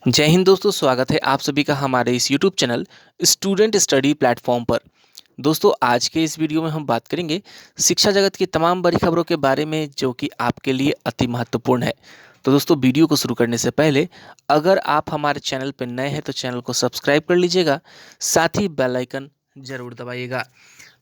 जय हिंद दोस्तों, स्वागत है आप सभी का हमारे इस YouTube channel student study platform पर। दोस्तों, आज के इस वीडियो में हम बात करेंगे शिक्षा जगत की तमाम बड़ी खबरों के बारे में जो कि आपके लिए अति महत्वपूर्ण है। तो दोस्तों, वीडियो को शुरू करने से पहले अगर आप हमारे चैनल पर नए हैं तो चैनल को सब्सक्राइब कर लीजिएगा, साथ ही बेल आइकन जरूर दबाइएगा।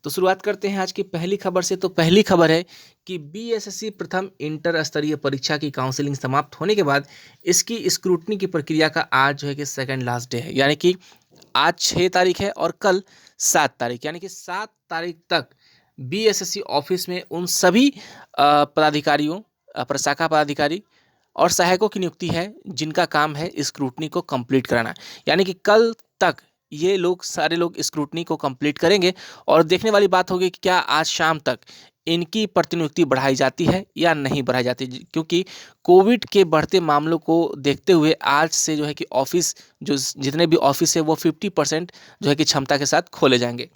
तो शुरुआत करते हैं आज की पहली खबर से। तो पहली खबर है कि बीएसएससी प्रथम इंटर स्तरीय परीक्षा की काउंसलिंग समाप्त होने के बाद इसकी स्क्रूटनी की प्रक्रिया का आज जो है कि सेकंड लास्ट डे है, यानी कि आज 6 तारीख है और कल 7 तारीख, यानी कि 7 तारीख तक बीएसएससी ऑफिस में उन सभी पदाधिकारियों, प्रशाखा पदाधिकारी और सहायकों की नियुक्ति है जिनका काम है स्क्रूटनी को कंप्लीट कराना। यानी कि कल तक ये लोग सारे लोग स्क्रूटनी को कंप्लीट करेंगे और देखने वाली बात होगी कि क्या आज शाम तक इनकी प्रतिनियुक्ति बढ़ाई जाती है या नहीं बढ़ाई जाती, क्योंकि कोविड के बढ़ते मामलों को देखते हुए आज से जो है कि ऑफिस, जो जितने भी ऑफिस है वो 50% जो है कि क्षमता के साथ खोले जाएंगे।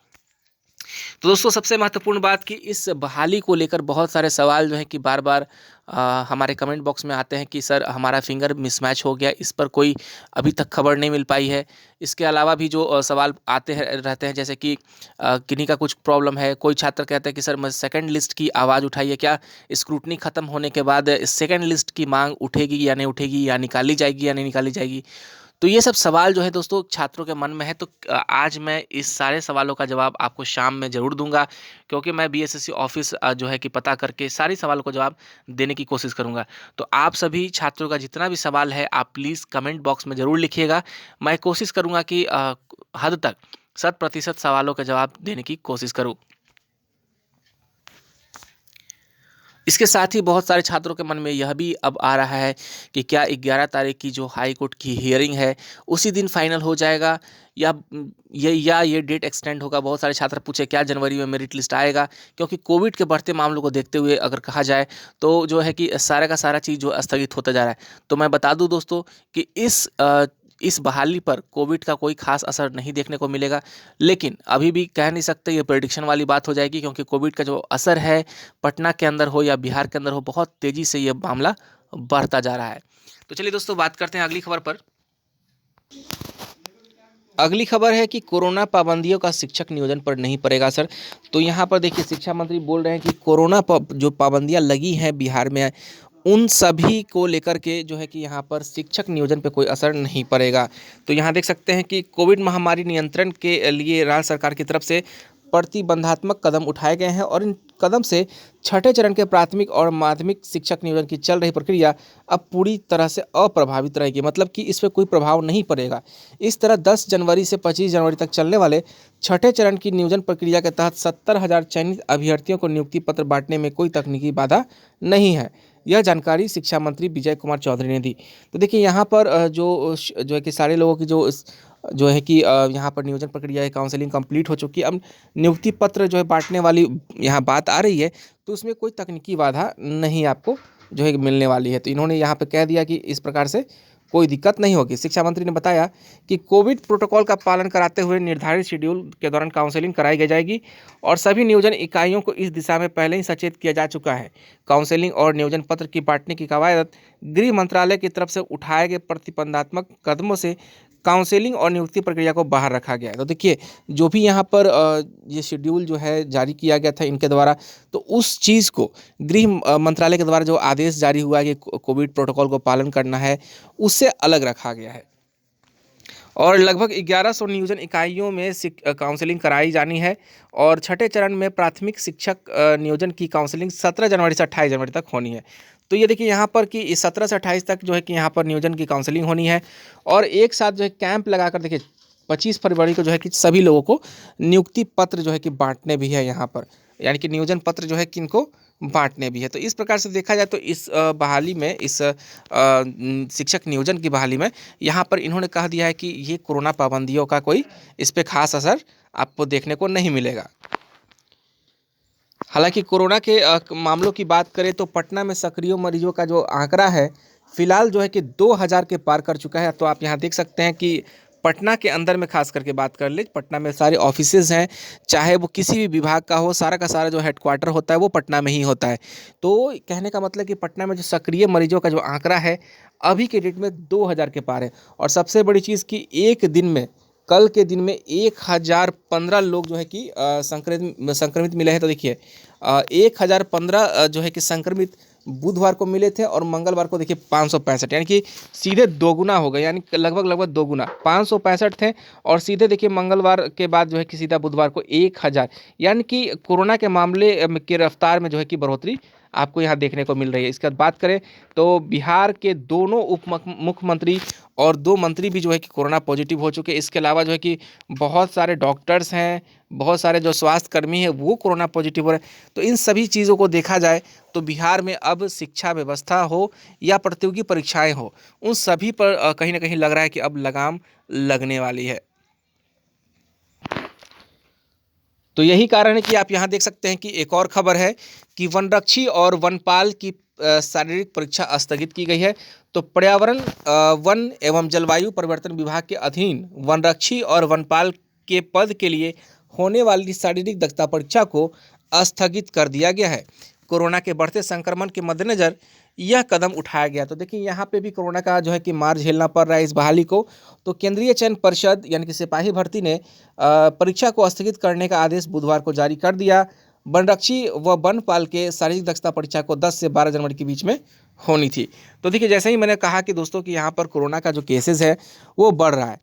तो दोस्तों, सबसे महत्वपूर्ण बात कि इस बहाली को लेकर बहुत सारे सवाल जो हैं कि बार बार हमारे कमेंट बॉक्स में आते हैं कि सर हमारा फिंगर मिसमैच हो गया, इस पर कोई अभी तक खबर नहीं मिल पाई है। इसके अलावा भी जो सवाल आते हैं रहते हैं, जैसे कि किन्हीं का कुछ प्रॉब्लम है, कोई छात्र कहते हैं कि सर मैं सेकंड लिस्ट की आवाज़ उठाइए, क्या स्क्रूटनी खत्म होने के बाद सेकंड लिस्ट की मांग उठेगी या नहीं उठेगी, या निकाली जाएगी या नहीं निकाली जाएगी। तो ये सब सवाल जो है दोस्तों छात्रों के मन में है। तो आज मैं इस सारे सवालों का जवाब आपको शाम में ज़रूर दूंगा, क्योंकि मैं बीएसएससी ऑफिस जो है कि पता करके सारी सवालों को जवाब देने की कोशिश करूंगा। तो आप सभी छात्रों का जितना भी सवाल है आप प्लीज़ कमेंट बॉक्स में ज़रूर लिखिएगा। मैं कोशिश करूंगा कि हद तक 100% सवालों का जवाब देने की कोशिश करूँ। इसके साथ ही बहुत सारे छात्रों के मन में यह भी अब आ रहा है कि क्या 11 तारीख की जो हाई कोर्ट की हियरिंग है उसी दिन फाइनल हो जाएगा, या ये डेट एक्सटेंड होगा। बहुत सारे छात्र पूछे क्या जनवरी में मेरिट लिस्ट आएगा, क्योंकि कोविड के बढ़ते मामलों को देखते हुए अगर कहा जाए तो जो है कि सारा का सारा चीज़ जो स्थगित होता जा रहा है। तो मैं बता दूं दोस्तों कि इस बहाली पर कोविड का कोई खास असर नहीं देखने को मिलेगा, लेकिन अभी भी कह नहीं सकते, ये प्रेडिक्शन वाली बात हो जाएगी, क्योंकि कोविड का जो असर है पटना के अंदर हो या बिहार के अंदर हो, बहुत तेज़ी से ये मामला बढ़ता जा रहा है। तो चलिए दोस्तों, बात करते हैं अगली खबर पर। अगली खबर है कि कोरोना पाबंदियों का शिक्षक नियोजन पर नहीं पड़ेगा असर। तो यहाँ पर देखिए, शिक्षा मंत्री बोल रहे हैं कि कोरोना जो पाबंदियाँ लगी हैं बिहार में, उन सभी को लेकर के जो है कि यहाँ पर शिक्षक नियोजन पे कोई असर नहीं पड़ेगा। तो यहाँ देख सकते हैं कि कोविड महामारी नियंत्रण के लिए राज्य सरकार की तरफ से प्रतिबंधात्मक कदम उठाए गए हैं और इन कदम से छठे चरण के प्राथमिक और माध्यमिक शिक्षक नियोजन की चल रही प्रक्रिया अब पूरी तरह से अप्रभावित रहेगी, मतलब कि इस पर कोई प्रभाव नहीं पड़ेगा। इस तरह 10 जनवरी से 25 जनवरी तक चलने वाले छठे चरण की नियोजन प्रक्रिया के तहत 70,000 चयनित अभ्यर्थियों को नियुक्ति पत्र बांटने में कोई तकनीकी बाधा नहीं है। यह जानकारी शिक्षा मंत्री विजय कुमार चौधरी ने दी। तो देखिए, यहाँ पर जो है कि सारे लोगों की जो है कि यहाँ पर नियोजन प्रक्रिया है, काउंसलिंग कंप्लीट हो चुकी है। अब नियुक्ति पत्र जो है बांटने वाली यहाँ बात आ रही है, तो उसमें कोई तकनीकी बाधा नहीं आपको जो है मिलने वाली है। तो इन्होंने यहाँ पे कह दिया कि इस प्रकार से कोई दिक्कत नहीं होगी। शिक्षा मंत्री ने बताया कि कोविड प्रोटोकॉल का पालन कराते हुए निर्धारित शेड्यूल के दौरान काउंसलिंग कराई जाएगी और सभी नियोजन इकाइयों को इस दिशा में पहले ही सचेत किया जा चुका है। काउंसलिंग और नियोजन पत्र की बांटने की कवायद गृह मंत्रालय की तरफ से उठाए गए प्रतिबंधात्मक कदमों से काउंसलिंग और नियुक्ति प्रक्रिया को बाहर रखा गया है। तो देखिए, जो भी यहाँ पर ये शेड्यूल जो है जारी किया गया था इनके द्वारा, तो उस चीज़ को गृह मंत्रालय के द्वारा जो आदेश जारी हुआ है कि कोविड प्रोटोकॉल को पालन करना है, उससे अलग रखा गया है। और लगभग 1100 नियोजन इकाइयों में काउंसलिंग कराई जानी है और छठे चरण में प्राथमिक शिक्षक नियोजन की काउंसलिंग 17 जनवरी से 28 जनवरी तक होनी है। तो ये देखिए यहाँ पर कि 17 से 28 तक जो है कि यहाँ पर नियोजन की काउंसलिंग होनी है और एक साथ जो है कैंप लगाकर देखिए 25 फरवरी को जो है कि सभी लोगों को नियुक्ति पत्र जो है कि बांटने भी है यहाँ पर, यानी कि नियोजन पत्र जो है कि इनको बांटने भी है। तो इस प्रकार से देखा जाए तो इस बहाली में, इस शिक्षक नियोजन की बहाली में यहाँ पर इन्होंने कह दिया है कि ये कोरोना पाबंदियों का कोई इस पर खास असर आपको देखने को नहीं मिलेगा। हालांकि कोरोना के मामलों की बात करें तो पटना में सक्रिय मरीजों का जो आंकड़ा है फिलहाल जो है कि 2000 के पार कर चुका है। तो आप यहाँ देख सकते हैं कि पटना के अंदर में खास करके बात कर ले, पटना में सारे ऑफिसेज हैं, चाहे वो किसी भी विभाग का हो, सारा का सारा जो हेडक्वार्टर होता है वो पटना में ही होता है। तो कहने का मतलब कि पटना में जो सक्रिय मरीजों का जो आंकड़ा है अभी के डेट में 2000 के पार है। और सबसे बड़ी चीज़ कि एक दिन में, कल के दिन में 1015 लोग जो है कि संक्रमित मिले हैं। तो देखिए 1015 जो है कि संक्रमित बुधवार को मिले थे और मंगलवार को देखिए 565, यानी कि सीधे दोगुना हो गए, यानी लगभग दोगुना। 565 थे और सीधे देखिए मंगलवार के बाद जो है कि सीधा बुधवार को 1000, यानी कि कोरोना के मामले की रफ्तार में जो है कि बढ़ोतरी आपको यहाँ देखने को मिल रही है। इसके बाद बात करें तो बिहार के दोनों उप मुख्यमंत्री और 2 मंत्री भी जो है कि कोरोना पॉजिटिव हो चुके हैं। इसके अलावा जो है कि बहुत सारे डॉक्टर्स हैं, बहुत सारे जो स्वास्थ्य कर्मी हैं वो कोरोना पॉजिटिव हो रहे हैं। तो इन सभी चीज़ों को देखा जाए तो बिहार में अब शिक्षा व्यवस्था हो या प्रतियोगी परीक्षाएं हो, उन सभी पर कहीं ना कहीं लग रहा है कि अब लगाम लगने वाली है। तो यही कारण है कि आप यहाँ देख सकते हैं कि एक और खबर है कि वनरक्षी और वनपाल की शारीरिक परीक्षा स्थगित की गई है। तो पर्यावरण, वन एवं जलवायु परिवर्तन विभाग के अधीन वनरक्षी और वनपाल के पद के लिए होने वाली शारीरिक दक्षता परीक्षा को स्थगित कर दिया गया है। कोरोना के बढ़ते संक्रमण के मद्देनज़र यह कदम उठाया गया। तो देखिए यहाँ पे भी कोरोना का जो है कि मार झेलना पड़ रहा है इस बहाली को। तो केंद्रीय चयन परिषद यानी कि सिपाही भर्ती ने परीक्षा को स्थगित करने का आदेश बुधवार को जारी कर दिया। वनरक्षी व वनपाल के शारीरिक दक्षता परीक्षा को 10 से 12 जनवरी के बीच में होनी थी। तो देखिए जैसे ही मैंने कहा कि दोस्तों कि यहाँ पर कोरोना का जो केसेस है वो बढ़ रहा है।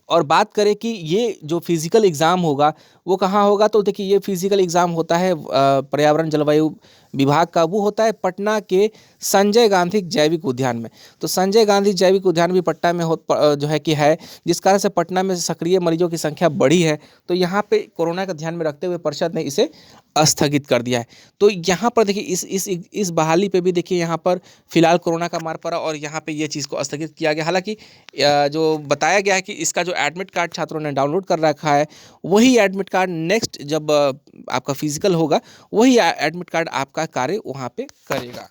और बात करें कि ये जो फिजिकल एग्ज़ाम होगा वो कहाँ होगा, तो देखिए ये फिजिकल एग्ज़ाम होता है पर्यावरण जलवायु विभाग का, वो होता है पटना के संजय गांधी जैविक उद्यान में। तो संजय गांधी जैविक उद्यान भी पटना में जो है कि है, जिस कारण से पटना में सक्रिय मरीजों की संख्या बढ़ी है। तो यहाँ पे कोरोना का ध्यान में रखते हुए परिषद ने इसे स्थगित कर दिया है। तो यहाँ पर देखिए इस बहाली पे भी देखिए यहाँ पर फिलहाल कोरोना का मार पड़ा और यहाँ पे ये चीज़ को स्थगित किया गया। हालांकि जो बताया गया है कि इसका जो एडमिट कार्ड छात्रों ने डाउनलोड कर रखा है वही एडमिट कार्ड नेक्स्ट जब आपका फिजिकल होगा वही एडमिट कार्ड आपका कार्य वहाँ पे करेगा।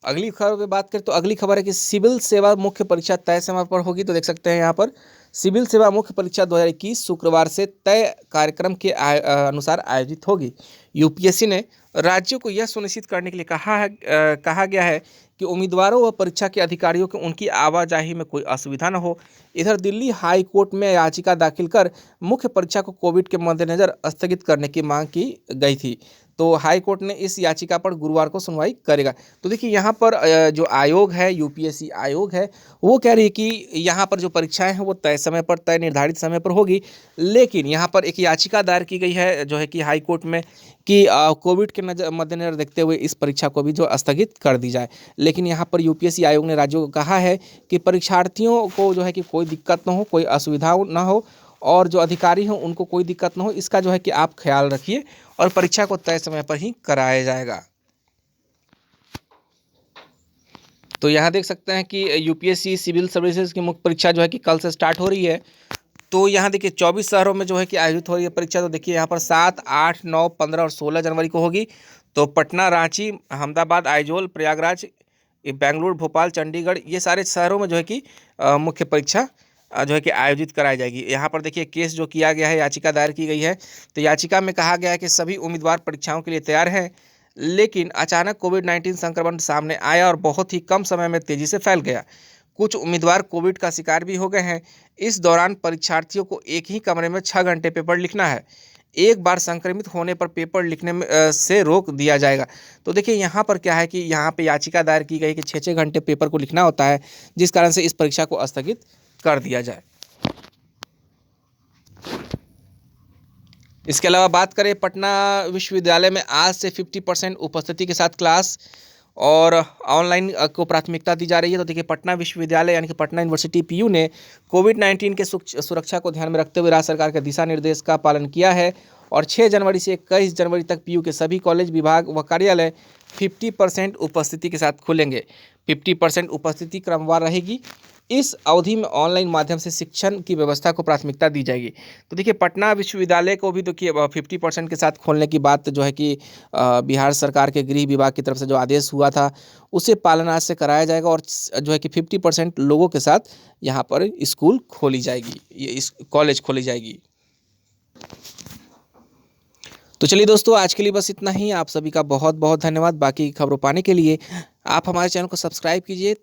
अगली खबर पे बात करें तो अगली खबर है कि सिविल सेवा मुख्य परीक्षा तय समय पर होगी। तो देख सकते हैं यहाँ पर सिविल सेवा मुख्य परीक्षा 2021 शुक्रवार से तय कार्यक्रम के अनुसार आयोजित होगी। यूपीएससी ने राज्यों को यह सुनिश्चित करने के लिए कहा गया है कि उम्मीदवारों व परीक्षा के अधिकारियों को उनकी आवाजाही में कोई असुविधा न हो। इधर दिल्ली हाई कोर्ट में याचिका दाखिल कर मुख्य परीक्षा को कोविड के मद्देनज़र स्थगित करने की मांग की गई थी। तो हाई कोर्ट ने इस याचिका पर गुरुवार को सुनवाई करेगा। तो देखिए यहाँ पर जो आयोग है, यूपीएससी आयोग है, वो कह रही है कि यहाँ पर जो परीक्षाएं हैं वो तय समय पर, तय निर्धारित समय पर होगी। लेकिन यहाँ पर एक याचिका दायर की गई है जो है कि हाई कोर्ट में कि कोविड के मद्देनजर देखते हुए इस परीक्षा को भी जो स्थगित कर दी जाए। लेकिन यहाँ पर यूपीएससी आयोग ने राज्यों को कहा है कि परीक्षार्थियों को जो है कि कोई दिक्कत न हो, कोई असुविधा न हो और जो अधिकारी हों उनको कोई दिक्कत न हो, इसका जो है कि आप ख्याल रखिए और परीक्षा को तय समय पर ही कराया जाएगा। तो यहाँ देख सकते हैं कि यूपीएससी सिविल सर्विसेज की मुख्य परीक्षा जो है कि कल से स्टार्ट हो रही है। तो यहाँ देखिए 24 शहरों में जो है कि आयोजित हो रही है परीक्षा। तो देखिए यहाँ पर 7, 8, 9, 15 और 16 जनवरी को होगी। तो पटना, रांची, अहमदाबाद, आइजोल, प्रयागराज, बेंगलुरु, भोपाल, चंडीगढ़, ये सारे शहरों में जो है कि मुख्य परीक्षा जो है कि आयोजित कराई जाएगी। यहाँ पर देखिए केस जो किया गया है, याचिका दायर की गई है। तो याचिका में कहा गया है कि सभी उम्मीदवार परीक्षाओं के लिए तैयार हैं, लेकिन अचानक कोविड-19 संक्रमण सामने आया और बहुत ही कम समय में तेज़ी से फैल गया। कुछ उम्मीदवार कोविड का शिकार भी हो गए हैं। इस दौरान परीक्षार्थियों को एक ही कमरे में 6 घंटे पेपर लिखना है। एक बार संक्रमित होने पर पेपर लिखने में से रोक दिया जाएगा। तो देखिए यहाँ पर क्या है कि यहाँ पे याचिका दायर की गई कि 6-6 घंटे पेपर को लिखना होता है, जिस कारण से इस परीक्षा को स्थगित कर दिया जाए। इसके अलावा बात करें पटना विश्वविद्यालय में आज से 50% उपस्थिति के साथ क्लास और ऑनलाइन को प्राथमिकता दी जा रही है। तो देखिए पटना विश्वविद्यालय यानी कि पटना यूनिवर्सिटी पीयू ने कोविड-19 के सुरक्षा को ध्यान में रखते हुए राज्य सरकार के दिशा निर्देश का पालन किया है और 6 जनवरी से 21 जनवरी तक पीयू के सभी कॉलेज, विभाग व कार्यालय 50% उपस्थिति के साथ खुलेंगे। 50% उपस्थिति क्रमवार रहेगी इस अवधि में ऑनलाइन माध्यम से शिक्षण की व्यवस्था को प्राथमिकता दी जाएगी। तो देखिए पटना विश्वविद्यालय को भी देखिए 50% के साथ खोलने की बात जो है कि बिहार सरकार के गृह विभाग की तरफ से जो आदेश हुआ था उसे पालन आज से कराया जाएगा और जो है कि 50% लोगों के साथ यहाँ पर स्कूल खोली जाएगी, ये कॉलेज खोली जाएगी। तो चलिए दोस्तों, आज के लिए बस इतना ही। आप सभी का बहुत बहुत धन्यवाद। बाकी खबरों पाने के लिए आप हमारे चैनल को सब्सक्राइब कीजिए।